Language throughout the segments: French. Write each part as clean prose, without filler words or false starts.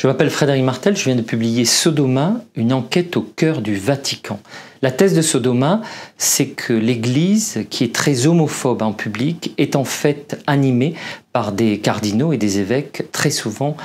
Je m'appelle Frédéric Martel, je viens de publier Sodoma, une enquête au cœur du Vatican. La thèse de Sodoma, c'est que l'Église, qui est très homophobe en public, est en fait animée par des cardinaux et des évêques très souvent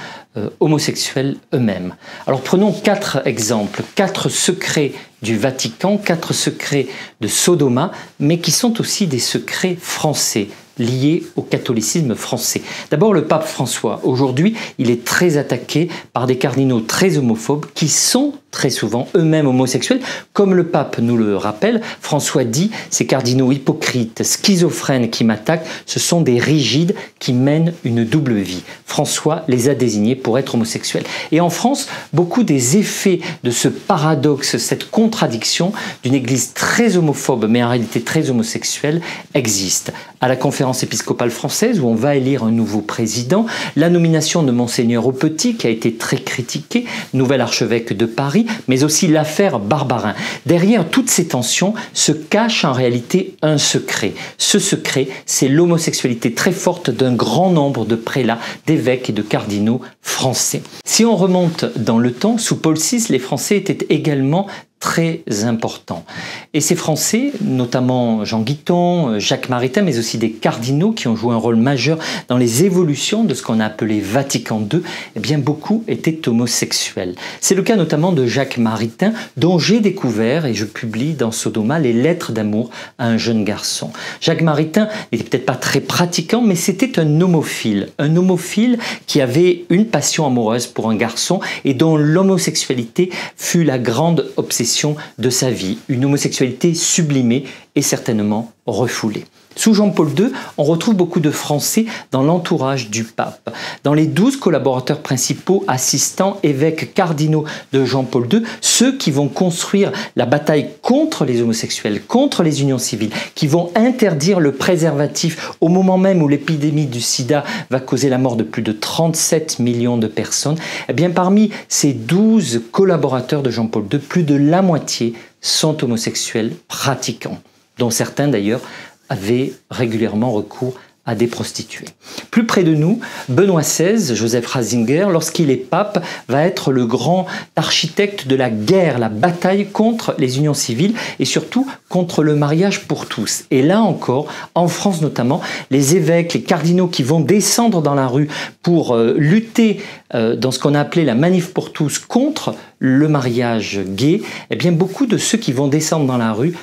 homosexuels eux-mêmes. Alors prenons 4 exemples, 4 secrets du Vatican, 4 secrets de Sodoma, mais qui sont aussi des secrets français, liés au catholicisme français. D'abord, le pape François. Aujourd'hui, il est très attaqué par des cardinaux très homophobes qui sont très souvent eux-mêmes homosexuels. Comme le pape nous le rappelle, François dit « Ces cardinaux hypocrites, schizophrènes qui m'attaquent, ce sont des rigides qui mènent une double vie. » François les a désignés pour être homosexuels. Et en France, beaucoup des effets de ce paradoxe, cette contradiction d'une église très homophobe, mais en réalité très homosexuelle, existent. À la conférence épiscopale française, où on va élire un nouveau président, la nomination de Monseigneur Aupetit, qui a été très critiquée, nouvel archevêque de Paris, mais aussi l'affaire Barbarin. Derrière toutes ces tensions se cache en réalité un secret. Ce secret, c'est l'homosexualité très forte d'un grand nombre de prélats, d'évêques et de cardinaux français. Si on remonte dans le temps, sous Paul VI, les Français étaient également très important. Et ces Français, notamment Jean Guiton, Jacques Maritain, mais aussi des cardinaux qui ont joué un rôle majeur dans les évolutions de ce qu'on a appelé Vatican II, eh bien beaucoup étaient homosexuels. C'est le cas notamment de Jacques Maritain, dont j'ai découvert, et je publie dans Sodoma, les lettres d'amour à un jeune garçon. Jacques Maritain n'était peut-être pas très pratiquant, mais c'était un homophile qui avait une passion amoureuse pour un garçon et dont l'homosexualité fut la grande obsession de sa vie, une homosexualité sublimée et certainement refoulée. Sous Jean-Paul II, on retrouve beaucoup de Français dans l'entourage du pape. Dans les 12 collaborateurs principaux, assistants, évêques, cardinaux de Jean-Paul II, ceux qui vont construire la bataille contre les homosexuels, contre les unions civiles, qui vont interdire le préservatif au moment même où l'épidémie du sida va causer la mort de plus de 37 millions de personnes, eh bien parmi ces 12 collaborateurs de Jean-Paul II, plus de la moitié sont homosexuels pratiquants, dont certains d'ailleurs avaient régulièrement recours à des prostituées. Plus près de nous, Benoît XVI, Joseph Ratzinger, lorsqu'il est pape, va être le grand architecte de la guerre, la bataille contre les unions civiles et surtout contre le mariage pour tous. Et là encore, en France notamment, les évêques, les cardinaux qui vont descendre dans la rue pour lutter dans ce qu'on a appelé la manif pour tous contre le mariage gay, eh bien beaucoup de ceux qui vont descendre dans la rue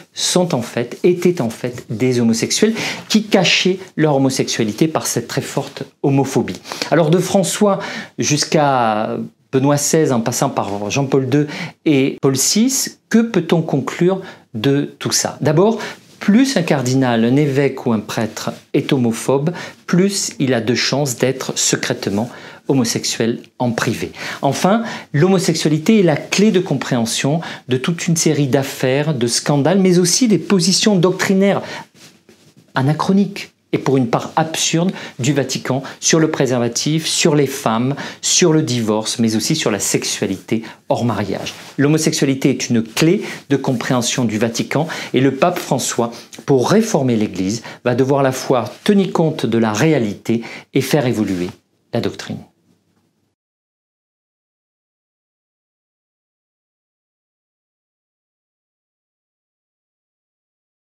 étaient en fait des homosexuels qui cachaient leur homosexualité par cette très forte homophobie. Alors de François jusqu'à Benoît XVI en passant par Jean-Paul II et Paul VI, que peut-on conclure de tout ça? D'abord, plus un cardinal, un évêque ou un prêtre est homophobe, plus il a de chances d'être secrètement homosexuel en privé. Enfin, l'homosexualité est la clé de compréhension de toute une série d'affaires, de scandales, mais aussi des positions doctrinaires anachroniques et pour une part absurde du Vatican sur le préservatif, sur les femmes, sur le divorce, mais aussi sur la sexualité hors mariage. L'homosexualité est une clé de compréhension du Vatican et le pape François, pour réformer l'Église, va devoir à la fois tenir compte de la réalité et faire évoluer la doctrine.